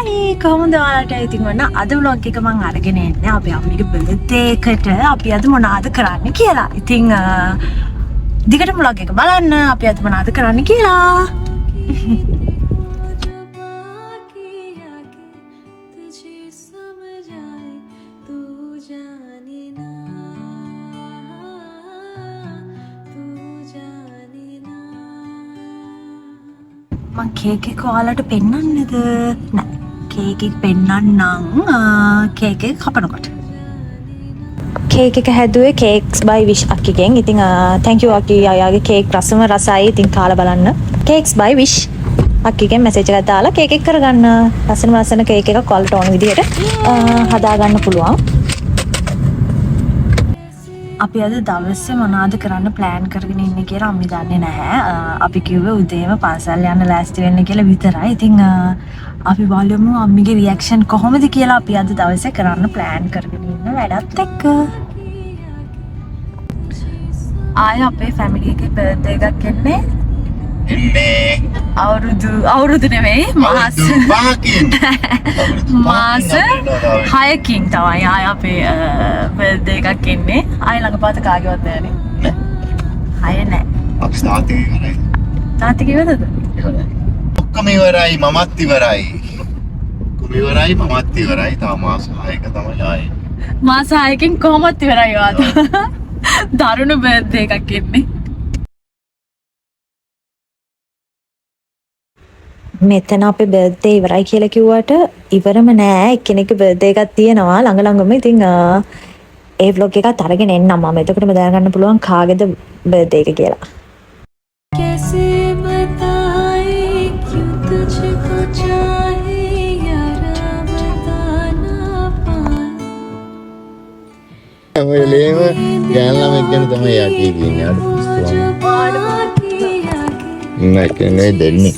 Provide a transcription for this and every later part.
Morning කොහොමද ඔයාලට ඉතින් ඔන්න අද vlog එක මම අරගෙන එන්නේ අපි අම්මිගේ birthday එකට අපි අද මොනවද කරන්න කියලා. ඉතින් දිගටම vlog එක බලන්න අපි අද මොනවද කරන්න කියලා. මං කේක් එක ඔයාලට පෙන්නන්නද? නෑ කේක් එක පෙන්නන්නම් කේක් එක කපනකොට. කේක් එක හැදුවේ Cakes by Wish අක්කිගෙන්. ඉතින් thank you අක්කි අයගේ කේක් රසම රසයි. ඉතින් කාලා බලන්න. Cakes by Wish අක්කිගෙන් මැසේජ් එකක් දාලා කේක් එක කරගන්න. ලස්සන කේක් එකක් ඔයාලට ඕන විදිහට හදාගන්න පුළුවන්. අපි අද දවසේ මොනවද කරන්න ප්ලෑන් කරගෙන ඉන්නේ කියලා අම්මි දන්නේ නැහැ. අපි කිව්වේ උදේම පන්සල් යන්න ලෑස්ති වෙන්න කියලා විතරයි. ඉතින් අපි බලමු අම්මිගේ රියැක්ෂන් කොහොමද කියලා. අපි අද දවසේ කරන්න ප්ලෑන් කරගෙන ඉන්න වැඩත් එක්ක. ආය අපේ ෆැමිලි එකේ බර්ත්ඩේ එකක් එන්නේ. අවුරුදු නෙමෙයි මාස 6කින් තමයි ආය අපේ බර්ත්ඩේ එකක් එන්නේ. ආය ළඟපාත කාගේවත් නෑනේ. 6 නෑ. අපි තාත්තගේ ඉවරයි. තාත්තගේ ඉවරද? ඉවරයි. ඔක්කොම ඉවරයි මමත් ඉවරයි. ඔක්කොම ඉවරයි මමත් ඉවරයි. තා මාස 6ක තමයි ආයේ. මාස 6කින් කොහොමද ඉවරයි වාද? දරුණු බර්ත්ඩේ එකක් එන්නේ. මෙතන අපේ බර්ත්ඩේ ඉවරයි කියලා කිව්වට ඉවරම නෑ. එක්කෙනෙක්ගේ බර්ත්ඩේ එකක් තියෙනවා ළඟම. ඉතින් ඒ vlog එකත් අරගෙන එන්නම් මම. එතකොටම දැනගන්න පුළුවන් කාගේද බර්ත්ඩේ එක කියලා. ඔයලේම ගෑන් ළමෙක් ගැන තමයි යකී කියන්නේ. අර නෑ දෙන්නේ.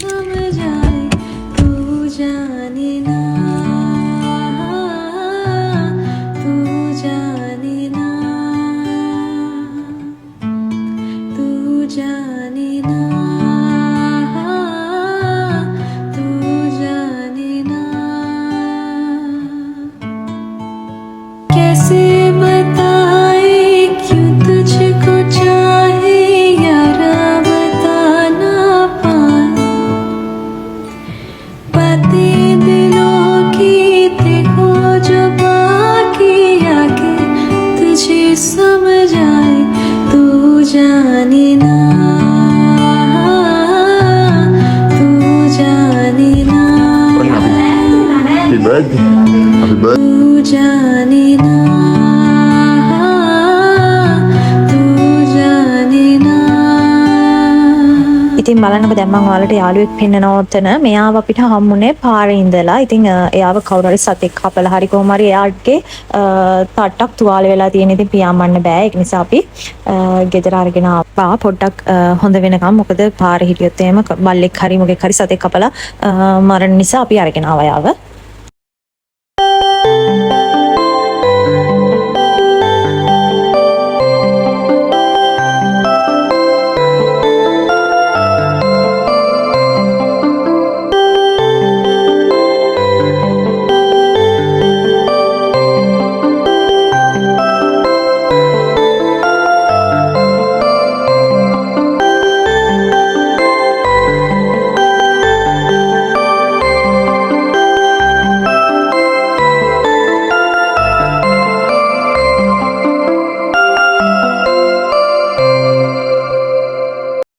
ඉතින් බලන්නකො දැන් මම ඔයාලට යාළුවෙක් පෙන්නනවා උතන. මෙයාව අපිට හම්බුනේ පාරේ ඉඳලා. ඉතින් එයාව කවුරු හරි සතෙක් කපලා හරි කොහොම හරි එයාගේ තට්ටක් තුවාල වෙලා තියෙන. ඉතින් පියාඹන්න බෑ. ඒක නිසා අපි ගෙදර අරගෙන ආවා පොඩ්ඩක් හොඳ වෙනකම්. මොකද පාරේ හිටියොත් එහෙම බල්ලෙක් හරි මොකෙක් හරි සතෙක් කපලා මරණ නිසා අපි අරගෙන ආවා යාව.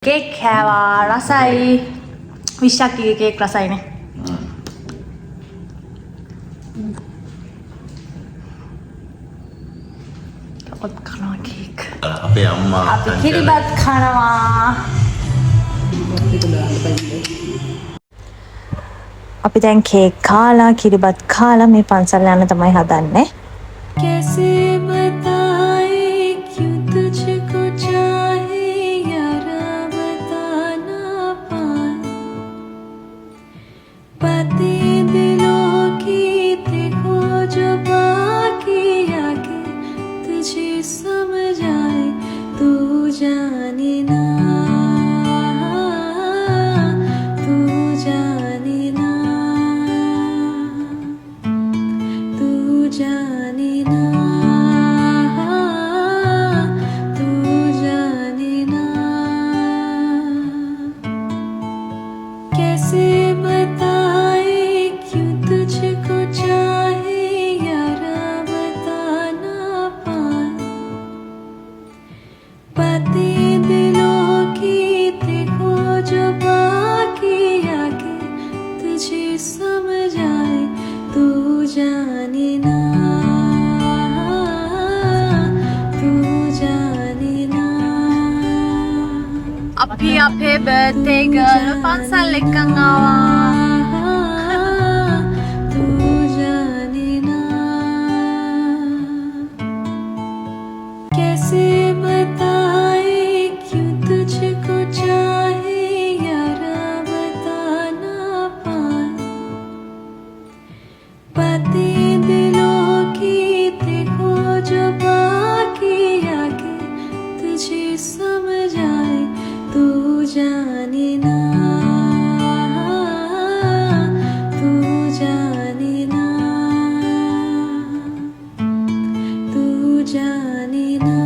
කේක් කෑවා රසයි. විශ්ාක්ගේ කේක් රසයිනේ. ඔත් කනවා කේක්. අපේ අම්මා අපි කිරිබත් කනවා. අපි දැන් කේක් කාලා කිරිබත් කාලා මේ පන්සල් යන්න තමයි හදන්නේ. අපේ බර්ත්ඩේ ගර්ල් පන්සල් එක්කන් ආවා. कैसे बताए क्यों तुझको चाहे यारा बता ना पाए बातें दिलों की देखो जो बाकी आगे तुझे समझ आए तू जाने ना तू जाने ना तू जाने ना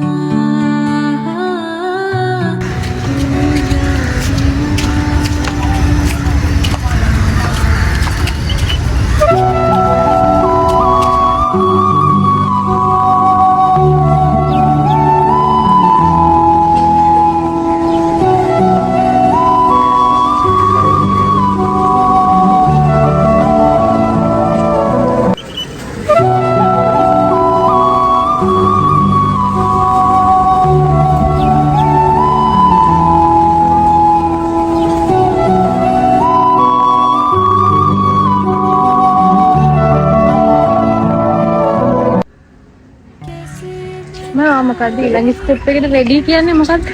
මම මොකද ඊළඟ ස්ටෙප් එකට රෙඩි කියන්නේ මොකක්ද?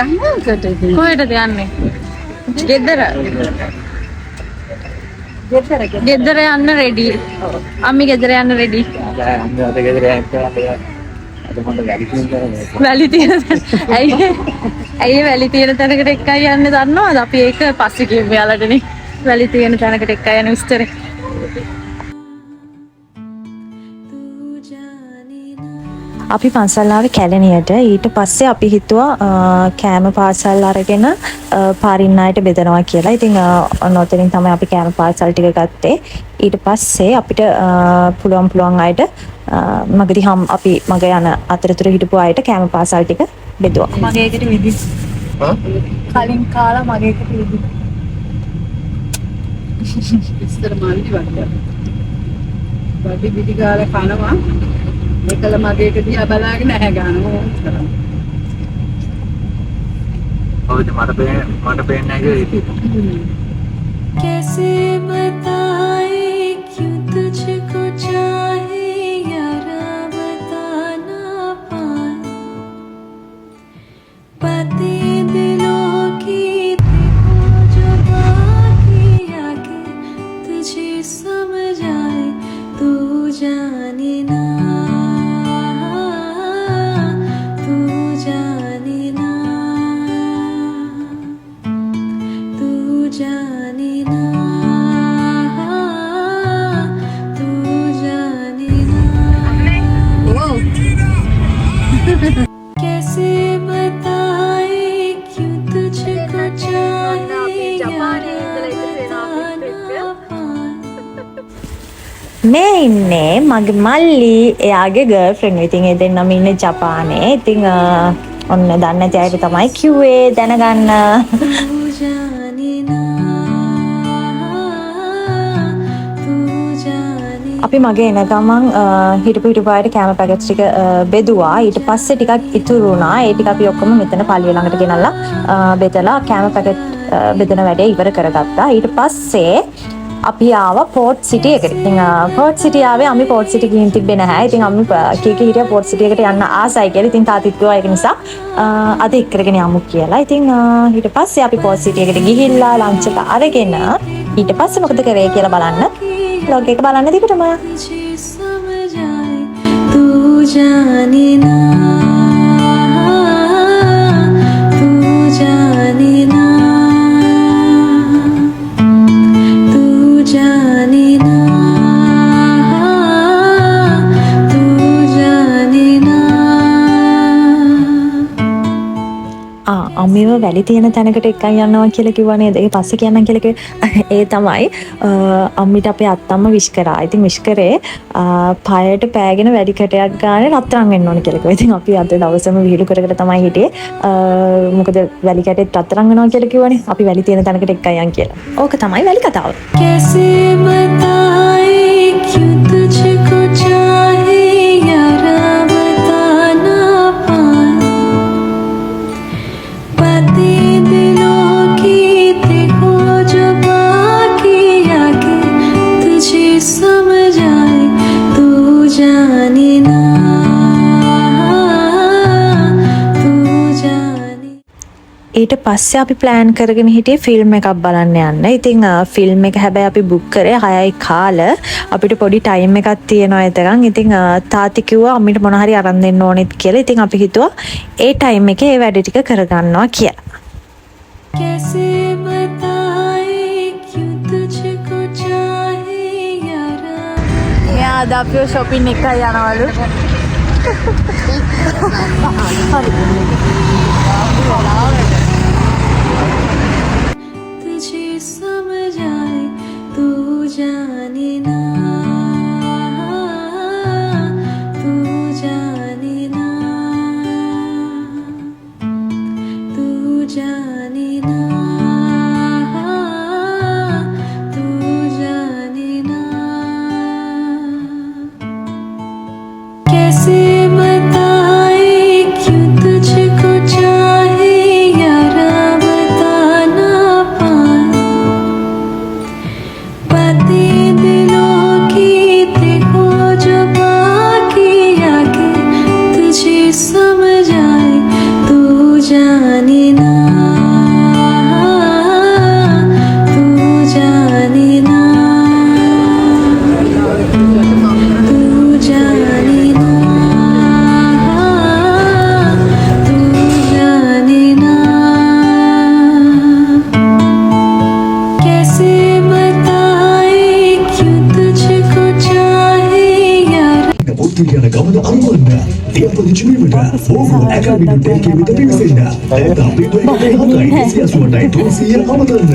යන්නකට. කොහෙටද යන්නේ? ගෙදර. ගෙදර යන්න රෙඩි. අම්මි ගෙදර යන්න රෙඩි. වැලි තියෙන ඇයි වැලි තියෙන තැනකට එකයි යන්න දන්නවද? අපි ඒක පස්සේ කියමු යාළුවනේ. වැලි තියෙන තැනකට එකයි යන විස්තරේ. අපි පන්සල් ආවේ කැලණියට. ඊට පස්සේ අපි හිතුවා කෑම පාසල් අරගෙන පාරින් අයට බෙදනවා කියලා. ඉතින් ඔතනින් තමයි අපි කෑම පාසල් ටික ගත්තේ. ඊට පස්සේ අපිට පුළුවන් අයට මගදී අපි මග යන අතරතුර හිටපු අයට කෑම පාසල් ටික බෙදුවා. මගේ එකට විදි. කලින් කාලා මගේ එකට විදි. ඉස්සර මල්ලි වට්ට. බඩි පිටි ගාලා කනවා. එකල මගේ එක දිහා බලාගෙන ඇහැ ගන්නවා. ඔය මට පේන්නේ නැහැ කියලා. कैसे बताए क्यों तुझको चाहे यारा बता ना पाए बातें दिलों की देखो जो बाकी आगे तुझे समझ आए तू जाने ना तू जाने ना तू जाने ना तू जाने ना कैसे बताए क्यों तुझको चाहे यारा बता ना पाए මේ ඉන්නේ මගේ මල්ලි එයාගේ ගර්ල්ෆ්‍රෙන්ඩ්. ඉතින් ඒ දෙන්නම ඉන්නේ ජපානේ. ඉතින් ඔන්න දන්නේ නැති අයට තමයි කිව්වේ දැනගන්න. तू जाने ना तू जाने අපි මගේ එන ගමන් හිටපු අයට කෑම පැකට්ස් ටික බෙදුවා. ඊට පස්සේ ටිකක් ඉතුරු වුණා. ඒ ටික අපි ඔක්කොම මෙතන පල්ලිය ළඟට ගෙනල්ලා බෙදලා කෑම පැකට් බෙදන වැඩේ ඉවර කරගත්තා. ඊට පස්සේ අපි ආවා පෝට් සිටි එකට. ඉතින් පෝට් සිටි ආවේ අපි පෝට් සිටි ගිහින් තිබ්බේ නැහැ. ඉතින් අපි කීකේ හිටියා පෝට් සිටි එකට යන්න ආසයි කියලා. ඉතින් තාත්තිත් කිව්වා ඒක නිසා අද එක්කරගෙන යමු කියලා. ඉතින් ඊට පස්සේ අපි පෝට් සිටි එකට ගිහිල්ලා ලන්ච් එක අරගෙන ඊට පස්සේ මොකද කරේ කියලා බලන්න vlog එක බලන්න දිගටම. तुझे समझ आए तू जाने ना तू जाने ना तू जाने ना तू जाने ना අම්මිව වැලි තියෙන තැනකට එකයි යනවා කියලා කිව්වා නේද? ඒ පස්සේ කියන්නම් කියලා කිව්වේ. ඒ තමයි අම්මිට අපේ අත්තම්ම විශ් කරා. ඉතින් විශ් කරේ පයට පෑගෙන වැඩි කැටයක් ගානේ රත්තරන් වෙන්න ඕන කියලා කිව්වා. ඉතින් අපි අද දවසම විහිළු කර කර තමයි හිටියේ. මොකද වැලි කැටෙත් රත්තරන් වෙනවා කියලා කිව්වනේ. අපි වැලි තියෙන තැනකට එකයි යන් කියලා. ඕක තමයි වැලි කතාව. कैसे बताए क्यों तुझको चाहे यारा बता ना पाए बातें दिलों ඊට පස්සේ අපි ප්ලෑන් කරගෙන හිටියේ ෆිල්ම් එකක් බලන්න යන්න. ඉතින් ෆිල්ම් එක හැබැයි අපි බුක් කරේ 6යි කාල. අපිට පොඩි ටයිම් එකක් තියෙනවා එතකන්. ඉතින් තාත්ති කිව්වා අම්මිට මොන හරි අරන් දෙන්න ඕනෙත් කියලා. ඉතින් අපි හිතුවා ඒ ටයිම් එකේ ඒ වැඩ ටික කරගන්නවා කියලා. कैसे बताए क्यों तुझको चाहे यारा මෙයා අද අපිව shopping එක යනවලු. तुझे समझ आए तू जाने ना तू जाने ना तू जाने ना तू जाने ना कैसे बताए क्यों तुझको चाहे यारा बता ना पाए बातें दिलों की देखो जो बाकी आगे तुझे समझ आए तू जाने ना तू जाने ना तू जाने ना तू जाने ना कैसे बताए क्यों तुझको चाहे यारा පොත්තු කියන ගමන අනුවන්න ලියපදිංචි වීමට ඕගෝ ඇකාඩමි දෙකේ විතර පිවිසෙන්න. නැත්නම් අපේ වෙබ්සයිට් එකේ 288 අමතන්න.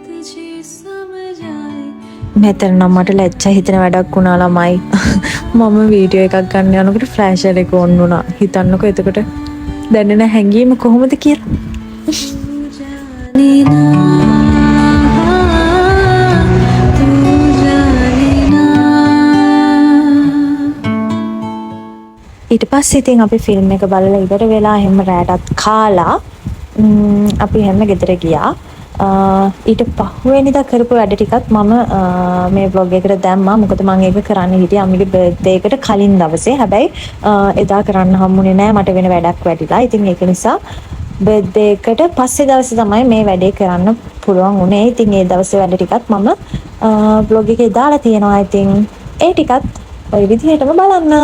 तुझे समझ आए මෙතන නම් මට ලැජ්ජා හිතෙන වැඩක් වුණා ළමයි. මම වීඩියෝ එකක් ගන්න යනකොට ෆ්ලෑෂර් එක ඔන් වුණා. හිතන්නකෝ එතකොට දැනෙන හැඟීම කොහොමද කියලා. जाने ना तू जाने ना ඊට පස්සේ ඉතින් අපි ෆිල්ම් එක බලලා ඉවර වෙලා හැම රැටත් කාලා අපි හැම ගෙදර ගියා. ඊට පහුවෙනිදා කරපු වැඩ ටිකත් මම මේ vlog එකට දැම්මා. මොකද මම ඒක කරන්න හිටියේ අම්මිගේ බර්ත්ඩේ එකට කලින් දවසේ. හැබැයි එදා කරන්න හම්බුනේ නැහැ. මට වෙන වැඩක් වැඩිලා. ඉතින් ඒක නිසා බර්ත්ඩේ එකට පස්සේ දවසේ තමයි මේ වැඩේ කරන්න පුළුවන් වුණේ. ඉතින් ඒ දවසේ වැඩ ටිකත් මම vlog එකේ දාලා තියෙනවා. ඉතින් ඒ ටිකත් ওই විදිහටම බලන්න.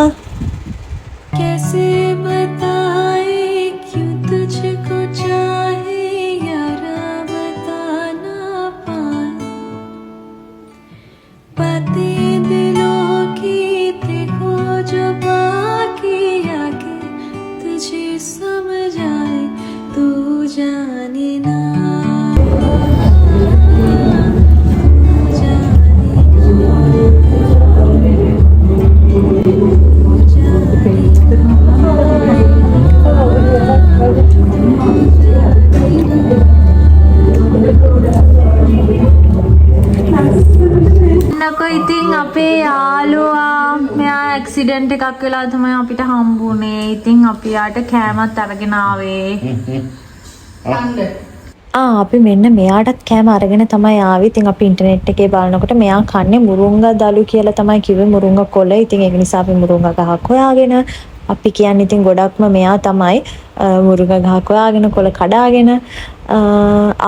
कैसे बताए क्यों तुझको चाहे यारा बता ना पाए बातें दिलों की देखो जो बाकी आगे तुझे समझ आए तू जाने ना तू जाने නකෝ ඉතින් අපේ යාළුවා මෙයා ඇක්සිඩන්ට් එකක් වෙලා තමයි අපිට හම්බුනේ. ඉතින් අපි යාට කෑමත් අරගෙන ආවේ. අපි මෙන්න මෙයාටත් කෑම අරගෙන තමයි ආවේ. ඉතින් අපි ඉන්ටර්නෙට් එකේ බලනකොට මෙයා කන්නේ මුරුංගා දලු කියලා තමයි කිව්වේ. මුරුංගා කොළ. ඉතින් ඒක නිසා අපි මුරුංගා ගහක් හොයාගෙන අපි කියන්නේ ඉතින් ගොඩක්ම මෙයා තමයි මුරුංගා ගහක් හොයාගෙන කොළ කඩාගෙන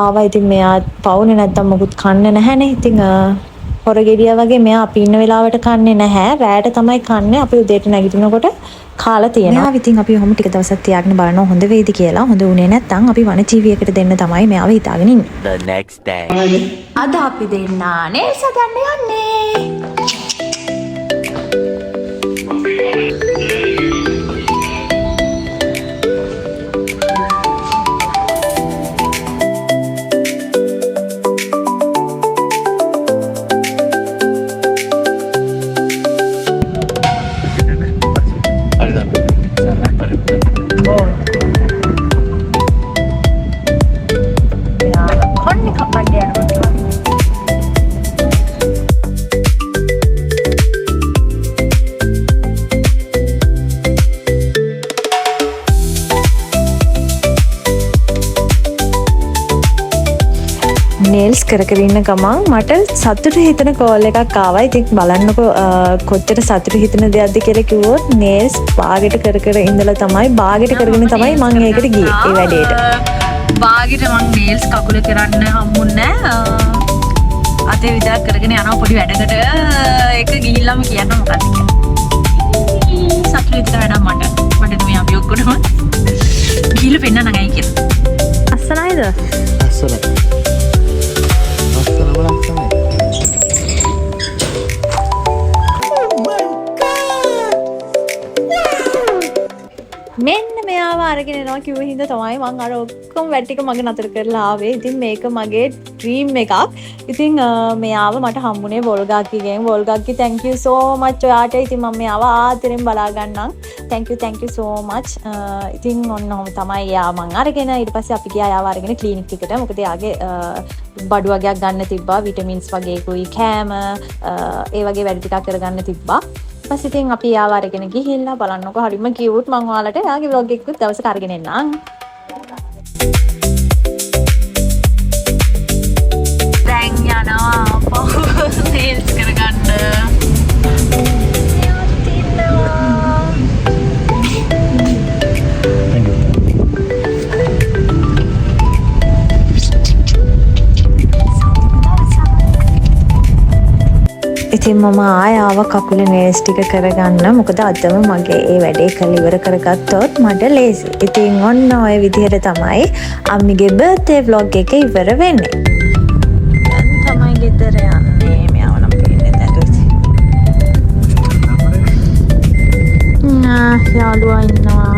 ආවා. ඉතින් මෙයා පවුනේ නැත්තම් මොකුත් කන්නේ නැහැනේ. ඉතින් හොරගෙඩියා වගේ මෙයා අපි ඉන්න වෙලාවට කන්නේ නැහැ. රැයට තමයි කන්නේ. අපි උදේට නැගිටිනකොට කාලා තියෙනවා. මෙයා ඉතින් අපි ඔහොම ටික දවසක් තියාගෙන බලනවා හොඳ වෙයිද කියලා. හොඳ උනේ නැත්තම් අපි වන ජීවි එකට දෙන්න තමයි මෙයාව හිතාගෙන ඉන්නේ. The next day. අද අපි දෙන්නා නේල්ස් හදන්න යන්නේ. නේල්ස් කර කර ඉන්න ගමන් මට සතුට හිතෙන කෝල් එකක් ආවා. ඉතින් බලන්නකෝ කොච්චර සතුට හිතෙන දෙයක්ද කියලා කිව්වොත් නේල්ස් බාගෙට කර කර ඉඳලා තමයි බාගෙට කරගෙන තමයි මම ඒකට ගියේ ඒ වැඩේට. බාගෙට මං නේල්ස් කකුල කරන්න හම්බුන්නේ නැහැ. අතේ විතර කරගෙන යනවා පොඩි වැඩකට. ඒක ගිහිල්ලාම කියන්න මොකක්ද කියලා. සතුට හිතෙන වැඩක් මට මේ අපි ඔක්කොම ගිහිල්ලා පෙන්නන්න නැගයි කියලා. අස්සනයිද? ලස්සනයි. මෙන්න මෙයාව අරගෙන එනවා කිව්ව හින්දා තමයි මම අර ඔක්කොම වැඩ ටික මගේ නතර කරලා ආවේ. ඉතින් මේක මගේ ඩ්‍රීම් එකක්. ඉතින් මෙයාව මට හම්බුනේ වොල්ගාක්කිගෙන්. වොල්ගාක්කි thank you so much ඔයාට. ඉතින් මම මෙයාව ආදරෙන් බලා ගන්නම්. thank you so much. ඉතින් ඔන්න ඔහොම තමයි එයා මං අරගෙන ඊට පස්සේ අපි ගියා එයාව අරගෙන ක්ලිනික් එකට. මොකද එයාගේ බඩු වගේක් ගන්න තිබ්බා. විටමින්ස් වගේකුයි කෑම ඒ වගේ වැඩ ටිකක් කරගන්න තිබ්බා. ඊපස් ඉතින් අපි යාව අරගෙන ගිහිල්ලා බලන්නකො හරිම කියුට් මම ඔයාලට එයාගේ vlog එකකුත් දවසක අරගෙන එන්නම්. දැන් යනවා නේල්ස් කරගන්න. ඉතින් මම ආයාව කකුල නේල්ස් ටික කරගන්න. මොකද අදම මගේ ඒ වැඩේ කරලා ඉවර කරගත්තොත් මට ලේසි. ඉතින් ඔන්න ඔය විදිහට තමයි අම්මිගේ බර්ත්ඩේ vlog එක ඉවර වෙන්නේ. දැන් තමයි ගෙදර යන්නේ. මෙයාව නම් පේන්නේ නැතුව. යාළුවා ඉන්නවා.